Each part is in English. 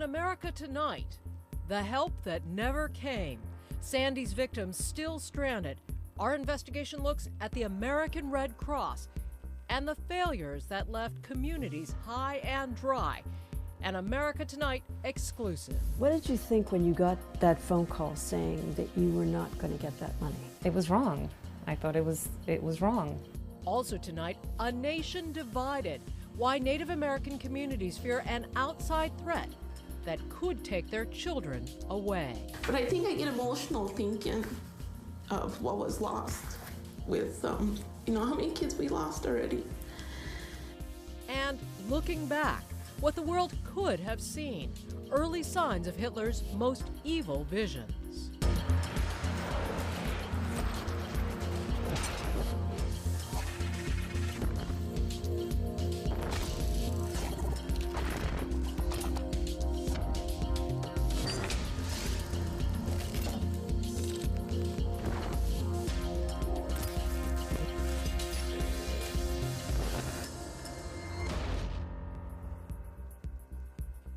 On America Tonight, the help that never came. Sandy's victims still stranded. Our investigation looks at the American Red Cross and the failures that left communities high and dry. An America Tonight exclusive. What did you think when you got that phone call saying that you were not going to get that money? It was wrong. I thought it was wrong. Also tonight, a nation divided. Why Native American communities fear an outside threat that could take their children away. But I think I get emotional thinking of what was lost with, how many kids we lost already. And looking back, what the world could have seen. Early signs of Hitler's most evil visions.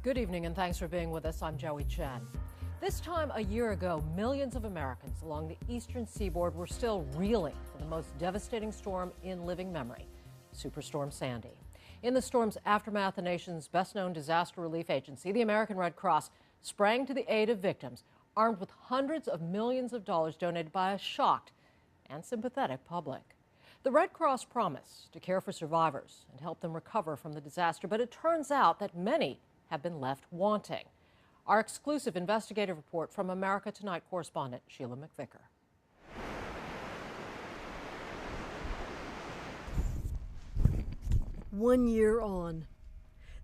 Good evening and thanks for being with us. I'm Joey Chen. This time a year ago, millions of Americans along the eastern seaboard were still reeling for the most devastating storm in living memory, Superstorm Sandy. In the storm's aftermath, the nation's best-known disaster relief agency, the American Red Cross, sprang to the aid of victims, armed with hundreds of millions of dollars donated by a shocked and sympathetic public. The Red Cross promised to care for survivors and help them recover from the disaster, but it turns out that many have been left wanting. Our exclusive investigative report from America Tonight correspondent Sheila McVicker. One year on.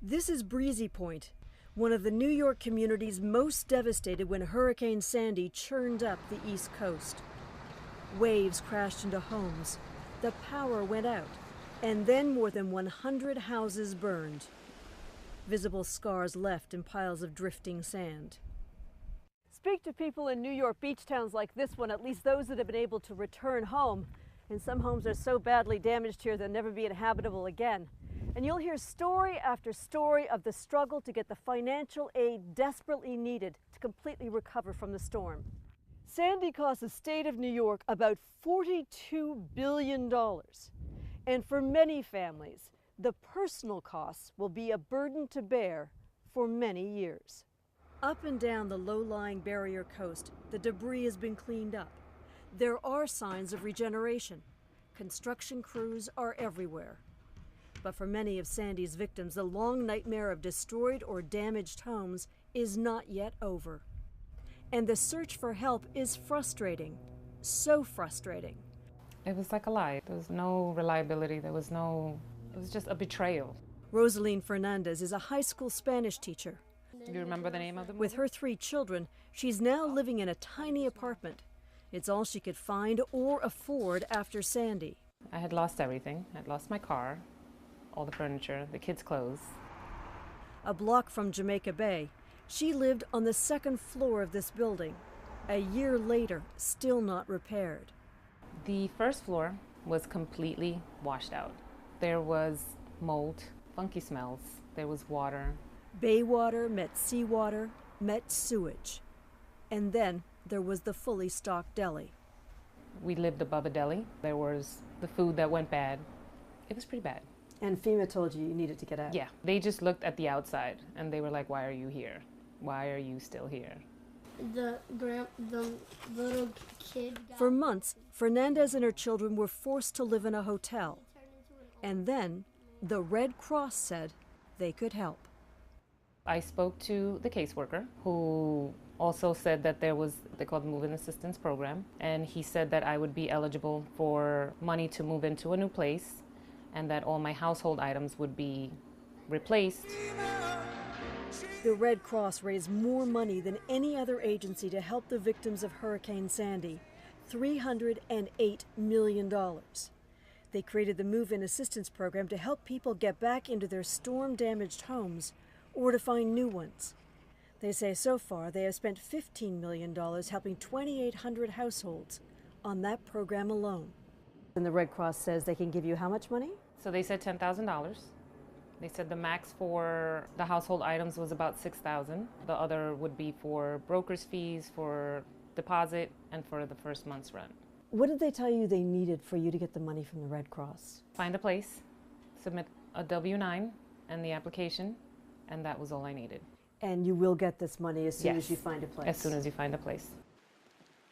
This is Breezy Point, one of the New York communities most devastated when Hurricane Sandy churned up the East Coast. Waves crashed into homes, the power went out, and then more than 100 houses burned. Visible scars left in piles of drifting sand. Speak to people in New York beach towns like this one, at least those that have been able to return home. And some homes are so badly damaged here they'll never be inhabitable again. And you'll hear story after story of the struggle to get the financial aid desperately needed to completely recover from the storm. Sandy cost the state of New York about $42 billion. And for many families, the personal costs will be a burden to bear for many years. Up and down the low-lying barrier coast, the debris has been cleaned up. There are signs of regeneration. Construction crews are everywhere. But for many of Sandy's victims, the long nightmare of destroyed or damaged homes is not yet over. And the search for help is frustrating, so frustrating. It was like a lie. There was no reliability. It was just a betrayal. Rosaline Fernandez is a high school Spanish teacher. Do you remember the name of the movie? With her 3 children, she's now living in a tiny apartment. It's all she could find or afford after Sandy. I had lost everything. I'd lost my car, all the furniture, the kids' clothes. A block from Jamaica Bay, she lived on the 2nd floor of this building. A year later, still not repaired. The first floor was completely washed out. There was mold, funky smells, there was water. Bay water met seawater, met sewage. And then there was the fully stocked deli. We lived above a deli. There was the food that went bad. It was pretty bad. And FEMA told you needed to get out? Yeah, they just looked at the outside and they were like, why are you here? Why are you still here? The little kid. For months, Fernandez and her children were forced to live in a hotel. And then the Red Cross said they could help. I spoke to the caseworker who also said that there was, they called the Move-In Assistance Program, and he said that I would be eligible for money to move into a new place and that all my household items would be replaced. The Red Cross raised more money than any other agency to help the victims of Hurricane Sandy, $308 million. They created the Move-In Assistance Program to help people get back into their storm-damaged homes or to find new ones. They say so far they have spent $15 million helping 2,800 households on that program alone. And the Red Cross says they can give you how much money? So they said $10,000 They said the max for the household items was about $6,000. The other would be for broker's fees, for deposit, and for the first month's rent. What did they tell you they needed for you to get the money from the Red Cross? Find a place, submit a W-9 and the application, and that was all I needed. And you will get this money as soon Yes, as you find a place? as soon as you find a place.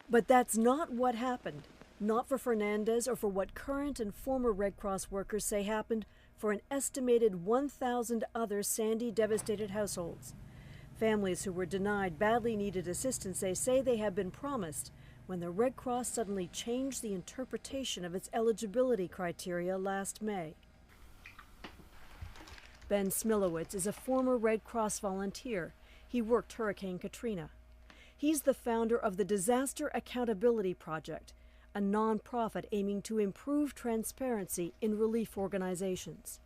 But that's not what happened. Not for Fernandez or for what current and former Red Cross workers say happened for an estimated 1,000 other Sandy-devastated households. Families who were denied badly needed assistance, they say they have been promised when the Red Cross suddenly changed the interpretation of its eligibility criteria last May. Ben Smilowitz is a former Red Cross volunteer. He worked Hurricane Katrina. He's the founder of the Disaster Accountability Project, a nonprofit aiming to improve transparency in relief organizations.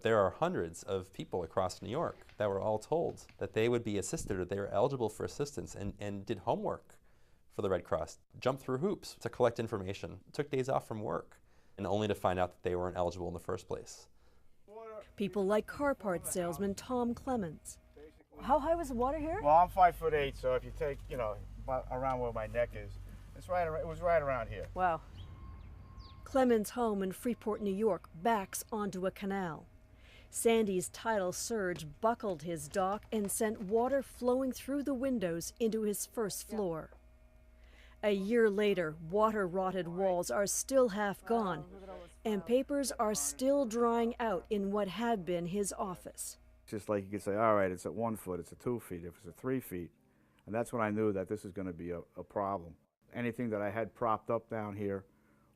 There are hundreds of people across New York that were all told that they would be assisted or they were eligible for assistance and did homework for the Red Cross, jumped through hoops to collect information, took days off from work, and only to find out that they weren't eligible in the first place. People like car parts salesman Tom Clemens. How high was the water here? Well, I'm 5'8", so if you take, about around where my neck is, it was right around here. Wow. Clemens' home in Freeport, New York, backs onto a canal. Sandy's tidal surge buckled his dock and sent water flowing through the windows into his first floor. A year later, water-rotted walls are still half gone, and papers are still drying out in what had been his office. Just like you could say, all right, it's at 1 foot, it's at 2 feet, if it's at 3 feet. And that's when I knew that this is going to be a problem. Anything that I had propped up down here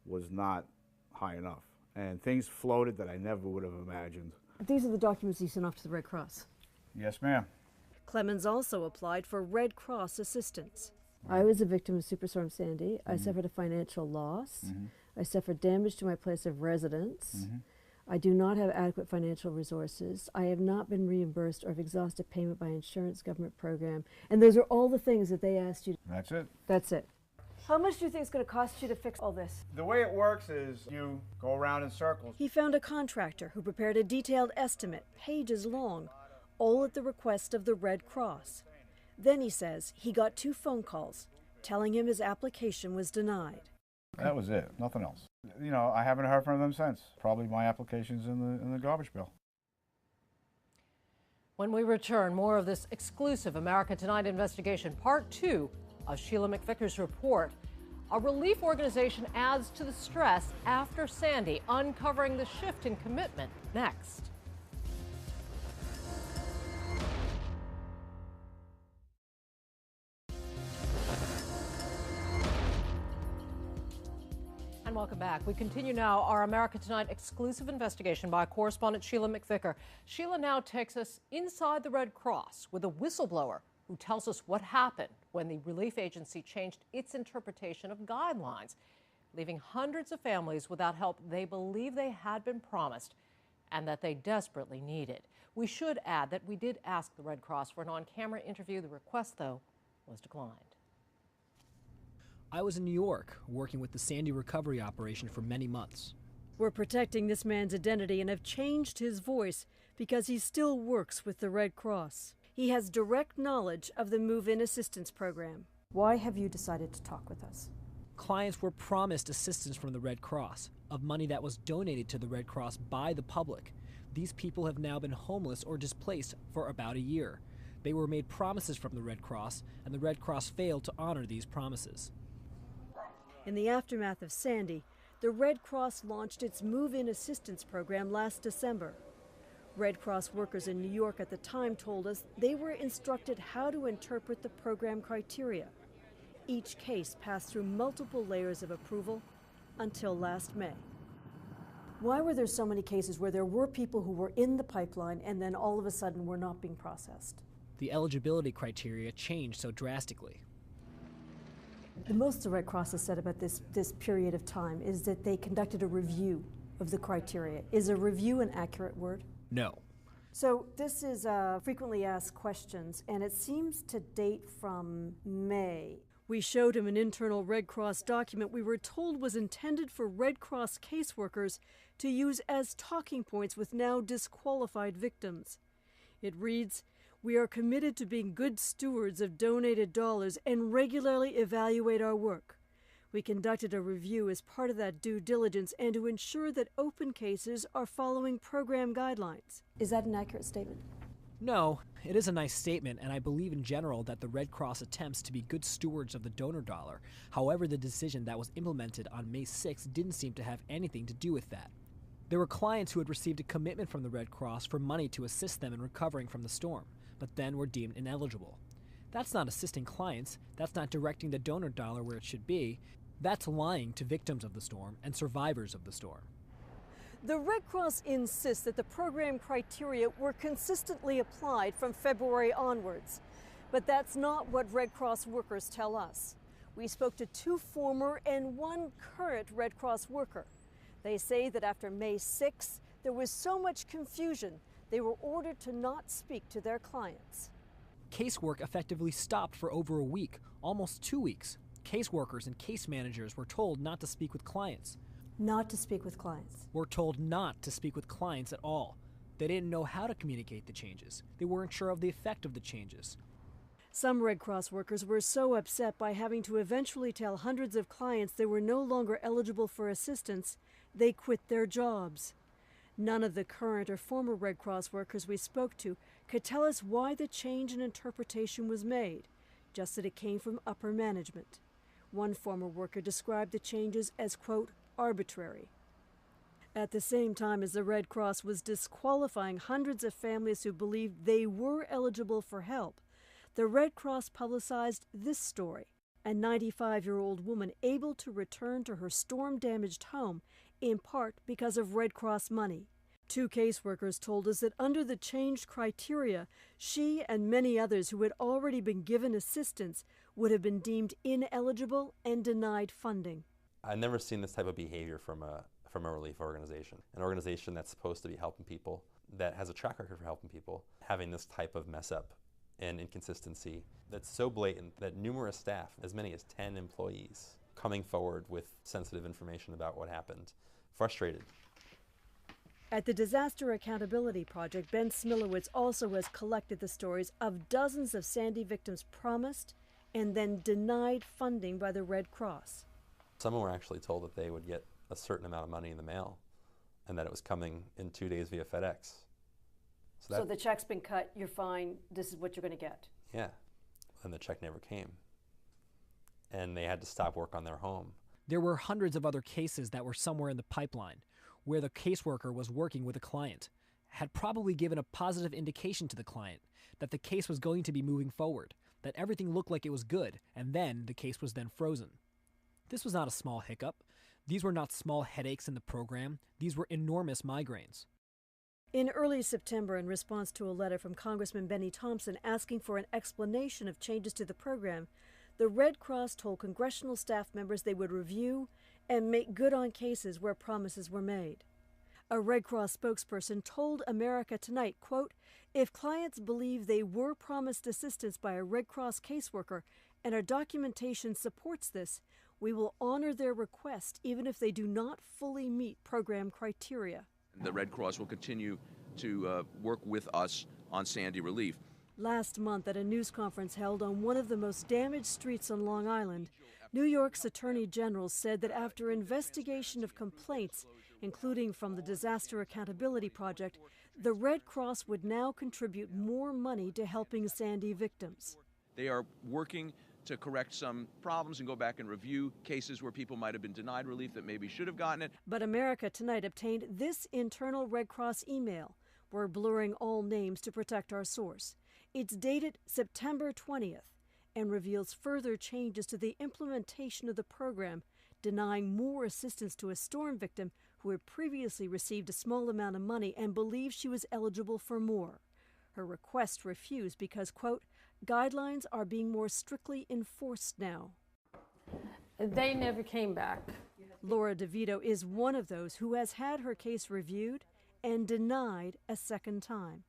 was not high enough. And things floated that I never would have imagined. These are the documents you sent off to the Red Cross. Yes, ma'am. Clemens also applied for Red Cross assistance. I was a victim of Superstorm Sandy. I suffered a financial loss. I suffered damage to my place of residence. I do not have adequate financial resources. I have not been reimbursed or have exhausted payment by insurance government program. And those are all the things that they asked you. That's it. That's it. How much do you think it's going to cost you to fix all this? The way it works is you go around in circles. He found a contractor who prepared a detailed estimate, pages long, all at the request of the Red Cross. Then he says he got 2 phone calls telling him his application was denied. That was it, nothing else. I haven't heard from them since. Probably my application's in the garbage bill. When we return, more of this exclusive America Tonight investigation, part 2 of Sheila McVicker's report. A relief organization adds to the stress after Sandy, uncovering the shift in commitment next. And welcome back. We continue now our America Tonight exclusive investigation by correspondent Sheila McVicker. Sheila now takes us inside the Red Cross with a whistleblower who tells us what happened when the relief agency changed its interpretation of guidelines, leaving hundreds of families without help they believe they had been promised and that they desperately needed. We should add that we did ask the Red Cross for an on-camera interview. The request, though, was declined. I was in New York working with the Sandy recovery operation for many months. We're protecting this man's identity and have changed his voice because he still works with the Red Cross. He has direct knowledge of the move-in assistance program. Why have you decided to talk with us? Clients were promised assistance from the Red Cross, of money that was donated to the Red Cross by the public. These people have now been homeless or displaced for about a year. They were made promises from the Red Cross, and the Red Cross failed to honor these promises. In the aftermath of Sandy, the Red Cross launched its move-in assistance program last December. Red Cross workers in New York at the time told us they were instructed how to interpret the program criteria. Each case passed through multiple layers of approval until last May. Why were there so many cases where there were people who were in the pipeline and then all of a sudden were not being processed? The eligibility criteria changed so drastically. The most the Red Cross has said about this period of time is that they conducted a review of the criteria. Is a review an accurate word? No. So this is frequently asked questions, and it seems to date from May. We showed him an internal Red Cross document we were told was intended for Red Cross caseworkers to use as talking points with now disqualified victims. It reads, "We are committed to being good stewards of donated dollars and regularly evaluate our work. We conducted a review as part of that due diligence and to ensure that open cases are following program guidelines." Is that an accurate statement? No, it is a nice statement, and I believe in general that the Red Cross attempts to be good stewards of the donor dollar. However, the decision that was implemented on May 6th didn't seem to have anything to do with that. There were clients who had received a commitment from the Red Cross for money to assist them in recovering from the storm, but then were deemed ineligible. That's not assisting clients, that's not directing the donor dollar where it should be, that's lying to victims of the storm and survivors of the storm. The Red Cross insists that the program criteria were consistently applied from February onwards. But that's not what Red Cross workers tell us. We spoke to 2 former and 1 current Red Cross worker. They say that after May 6th, there was so much confusion, they were ordered to not speak to their clients. Casework effectively stopped for over a week, almost 2 weeks. Caseworkers and case managers were told not to speak with clients. Not to speak with clients. Were told not to speak with clients at all. They didn't know how to communicate the changes. They weren't sure of the effect of the changes. Some Red Cross workers were so upset by having to eventually tell hundreds of clients they were no longer eligible for assistance, they quit their jobs. None of the current or former Red Cross workers we spoke to could tell us why the change in interpretation was made, just that it came from upper management. One former worker described the changes as, quote, arbitrary. At the same time as the Red Cross was disqualifying hundreds of families who believed they were eligible for help, the Red Cross publicized this story: a 95-year-old woman able to return to her storm-damaged home, in part because of Red Cross money. 2 caseworkers told us that under the changed criteria, she and many others who had already been given assistance would have been deemed ineligible and denied funding. I've never seen this type of behavior from a relief organization, an organization that's supposed to be helping people, that has a track record for helping people, having this type of mess up and inconsistency that's so blatant that numerous staff, as many as 10 employees, coming forward with sensitive information about what happened, frustrated. At the Disaster Accountability Project, Ben Smilowitz also has collected the stories of dozens of Sandy victims promised and then denied funding by the Red Cross. Some were actually told that they would get a certain amount of money in the mail and that it was coming in 2 days via FedEx. So the check's been cut, you're fine, this is what you're going to get. Yeah, and the check never came. And they had to stop work on their home. There were hundreds of other cases that were somewhere in the pipeline, where the caseworker was working with a client, had probably given a positive indication to the client that the case was going to be moving forward, that everything looked like it was good, and then the case was then frozen. This was not a small hiccup. These were not small headaches in the program. These were enormous migraines. In early September, in response to a letter from Congressman Benny Thompson asking for an explanation of changes to the program, the Red Cross told congressional staff members they would review and make good on cases where promises were made. A Red Cross spokesperson told America Tonight, quote, "If clients believe they were promised assistance by a Red Cross caseworker and our documentation supports this, we will honor their request even if they do not fully meet program criteria." The Red Cross will continue to work with us on Sandy relief. Last month, at a news conference held on one of the most damaged streets on Long Island, New York's Attorney General said that after investigation of complaints, including from the Disaster Accountability Project, the Red Cross would now contribute more money to helping Sandy victims. They are working to correct some problems and go back and review cases where people might have been denied relief that maybe should have gotten it. But America Tonight obtained this internal Red Cross email. We're blurring all names to protect our source. It's dated September 20th and reveals further changes to the implementation of the program, denying more assistance to a storm victim who had previously received a small amount of money and believed she was eligible for more. Her request refused because, quote, "guidelines are being more strictly enforced now." They never came back. Laura DeVito is one of those who has had her case reviewed and denied a second time.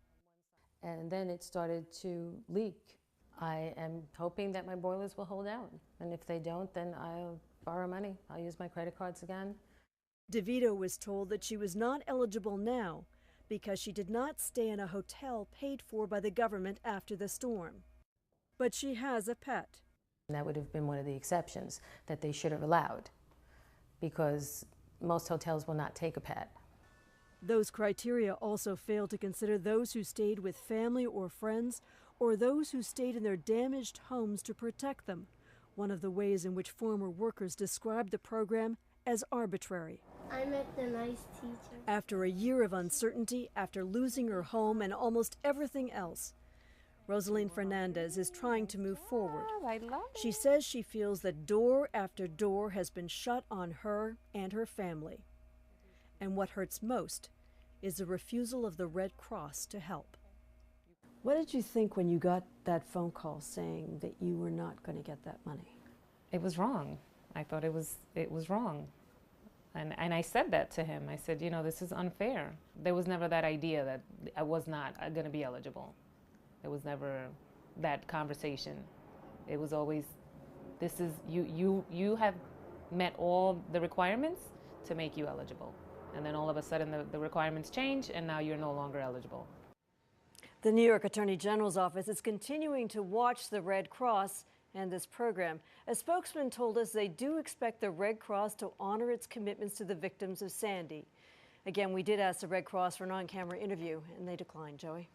And then it started to leak. I am hoping that my boilers will hold out. And if they don't, then I'll borrow money. I'll use my credit cards again. DeVito was told that she was not eligible now because she did not stay in a hotel paid for by the government after the storm. But she has a pet. That would have been one of the exceptions that they should have allowed, because most hotels will not take a pet. Those criteria also fail to consider those who stayed with family or friends, or those who stayed in their damaged homes to protect them, one of the ways in which former workers described the program as arbitrary. I met the nice teacher. After a year of uncertainty, after losing her home and almost everything else, Rosaline Fernandez is trying to move forward. She says she feels that door after door has been shut on her and her family. And what hurts most is the refusal of the Red Cross to help. What did you think when you got that phone call saying that you were not going to get that money? It was wrong. I thought it was wrong. And I said that to him. I said, you know, this is unfair. There was never that idea that I was not going to be eligible. There was never that conversation. It was always, this is, you have met all the requirements to make you eligible. And then all of a sudden the requirements change and now you're no longer eligible. The New York Attorney General's office is continuing to watch the Red Cross and this program. A spokesman told us they do expect the Red Cross to honor its commitments to the victims of Sandy. Again, we did ask the Red Cross for an on-camera interview, and they declined. Joey?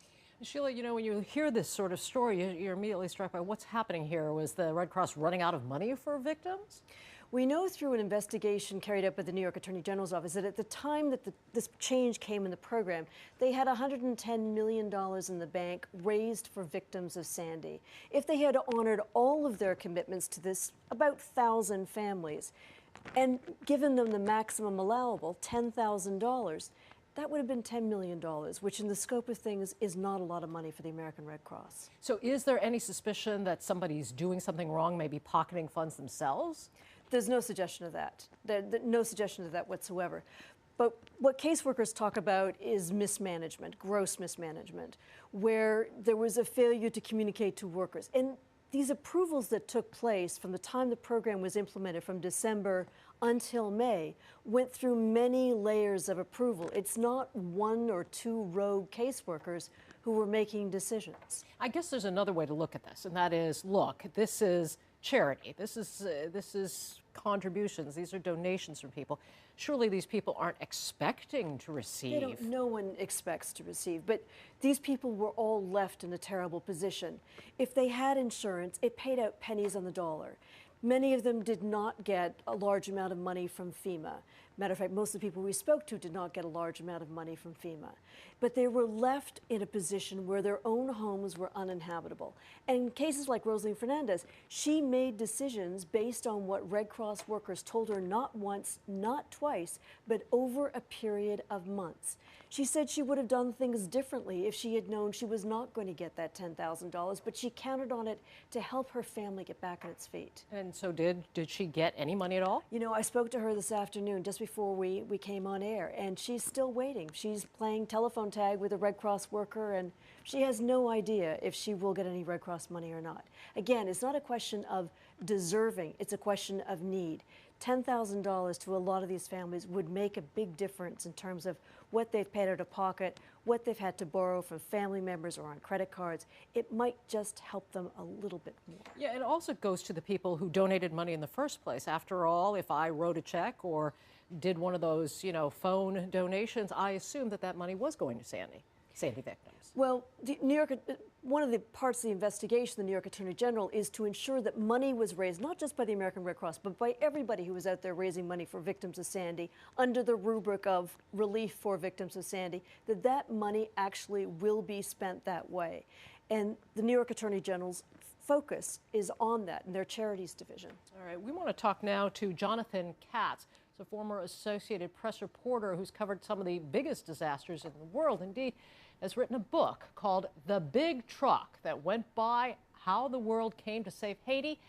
Sheila, you know, when you hear this sort of story, you're immediately struck by what's happening here. Was the Red Cross running out of money for victims? We know through an investigation carried out by the New York Attorney General's office that at the time that this change came in the program, they had $110 million in the bank raised for victims of Sandy. If they had honored all of their commitments to this, about 1,000 families, and given them the maximum allowable, $10,000, that would have been $10 million, which in the scope of things is not a lot of money for the American Red Cross. So is there any suspicion that somebody's doing something wrong, maybe pocketing funds themselves? There's no suggestion of that. No suggestion of that whatsoever. But what caseworkers talk about is mismanagement, gross mismanagement, where there was a failure to communicate to workers. And these approvals that took place from the time the program was implemented, from December until May, went through many layers of approval. It's not one or two rogue caseworkers who were making decisions. I guess there's another way to look at this, and that is, look, this is charity. This is contributions. These are donations from people. Surely these people aren't expecting to receive. No one expects to receive, but these people were all left in a terrible position. If they had insurance, it paid out pennies on the dollar. Many of them did not get a large amount of money from FEMA. Matter of fact, most of the people we spoke to did not get a large amount of money from FEMA. But they were left in a position where their own homes were uninhabitable. And in cases like Rosaline Fernandez, she made decisions based on what Red Cross workers told her not once, not twice, but over a period of months. She said she would have done things differently if she had known she was not going to get that $10,000, but she counted on it to help her family get back on its feet. And so did she get any money at all? You know, I spoke to her this afternoon just before we came on air, and she's still waiting. She's playing telephone tag with a Red Cross worker, and she has no idea if she will get any Red Cross money or not. Again, it's not a question of deserving, it's a question of need. $10,000 to a lot of these families would make a big difference in terms of what they've paid out of pocket, what they've had to borrow from family members or on credit cards. It might just help them a little bit more. Yeah, it also goes to the people who donated money in the first place. After all, if I wrote a check or did one of those, phone donations, I assumed that money was going to Sandy victims. Well, one of the parts of the investigation, the New York Attorney General, is to ensure that money was raised, not just by the American Red Cross, but by everybody who was out there raising money for victims of Sandy under the rubric of relief for victims of Sandy, that money actually will be spent that way. And the New York Attorney General's focus is on that in their charities division. All right, we want to talk now to Jonathan Katz. He's a former Associated Press reporter who's covered some of the biggest disasters in the world. Indeed, has written a book called The Big Truck That Went By: How the World Came to Save Haiti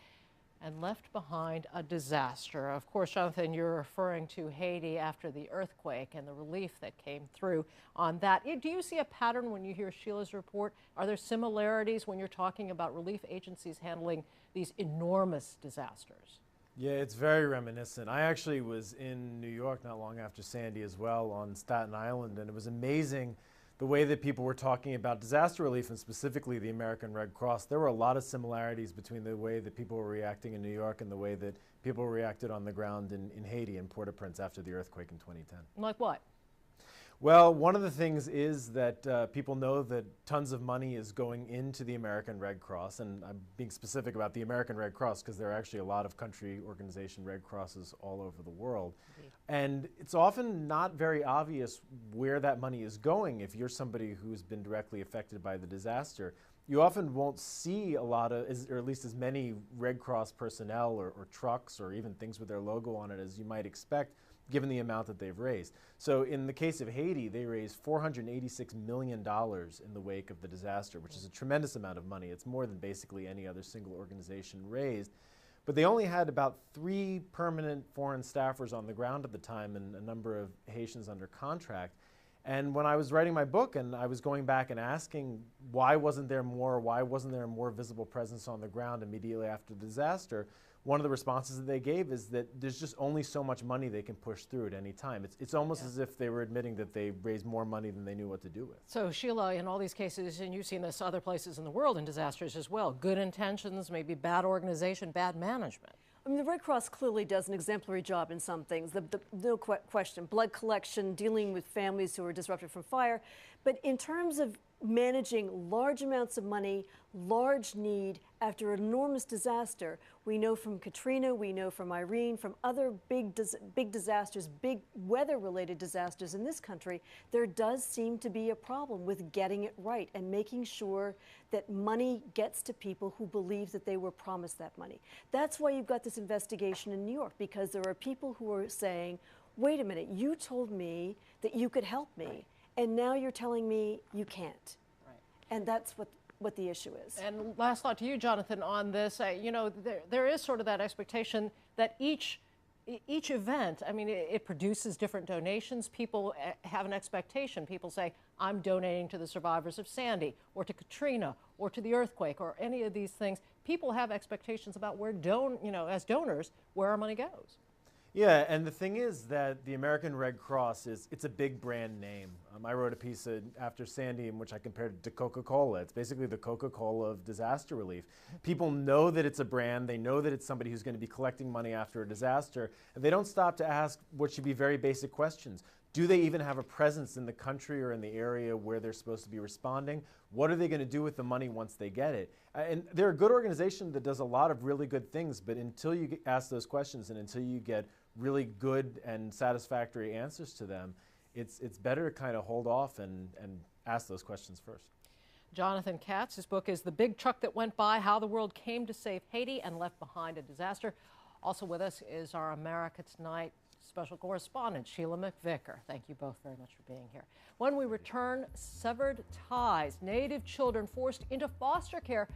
and Left Behind a Disaster. Of course, Jonathan, you're referring to Haiti after the earthquake and the relief that came through on that. Do you see a pattern when you hear Sheila's report? Are there similarities when you're talking about relief agencies handling these enormous disasters? Yeah, it's very reminiscent. I actually was in New York not long after Sandy as well, on Staten Island, and it was amazing the way that people were talking about disaster relief, and specifically the American Red Cross. There were a lot of similarities between the way that people were reacting in New York and the way that people reacted on the ground in Haiti and Port-au-Prince after the earthquake in 2010. Like what? Well, one of the things is that people know that tons of money is going into the American Red Cross, and I'm being specific about the American Red Cross because there are actually a lot of country organization Red Crosses all over the world. Indeed. And it's often not very obvious where that money is going if you're somebody who's been directly affected by the disaster. You often won't see a lot of, or at least as many Red Cross personnel or trucks or even things with their logo on it as you might expect, given the amount that they've raised. So in the case of Haiti, they raised $486 million in the wake of the disaster, which is a tremendous amount of money. It's more than basically any other single organization raised. But they only had about 3 permanent foreign staffers on the ground at the time and a number of Haitians under contract. And when I was writing my book and I was going back and asking why wasn't there a more visible presence on the ground immediately after the disaster, one of the responses that they gave is that there's just only so much money they can push through at any time. It's almost as if they were admitting that they raised more money than they knew what to do with. So Sheila, in all these cases, and you've seen this other places in the world in disasters as well, good intentions, maybe bad organization, bad management. I mean, the Red Cross clearly does an exemplary job in some things, no question, blood collection, dealing with families who are disrupted from fire. But in terms of managing large amounts of money, large need after an enormous disaster, we know from Katrina, we know from Irene, from other big disasters, big weather-related disasters in this country, there does seem to be a problem with getting it right and making sure that money gets to people who believe that they were promised that money. That's why you've got this investigation in New York, because there are people who are saying, wait a minute, you told me that you could help me, and now you're telling me you can't. Right. And that's what the issue is. And last thought to you, Jonathan, on this. You know, there is sort of that expectation that each event, I mean, it produces different donations. People have an expectation. People say, I'm donating to the survivors of Sandy or to Katrina or to the earthquake or any of these things. People have expectations about where, as donors, where our money goes. Yeah, and the thing is that the American Red Cross it's a big brand name. I wrote a piece after Sandy in which I compared it to Coca-Cola. It's basically the Coca-Cola of disaster relief. People know that it's a brand. They know that it's somebody who's going to be collecting money after a disaster, and they don't stop to ask what should be very basic questions. Do they even have a presence in the country or in the area where they're supposed to be responding? What are they going to do with the money once they get it? And they're a good organization that does a lot of really good things, but until you ask those questions and until you get really good and satisfactory answers to them, it's better to kind of hold off and ask those questions first. Jonathan Katz, his book is The Big Truck That Went By, How the World Came to Save Haiti and Left Behind a Disaster. Also with us is our America Tonight special correspondent, Sheila McVicker. Thank you both very much for being here. When we return, severed ties, Native children forced into foster care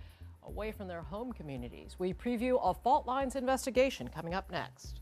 away from their home communities. We preview a Fault Lines investigation coming up next.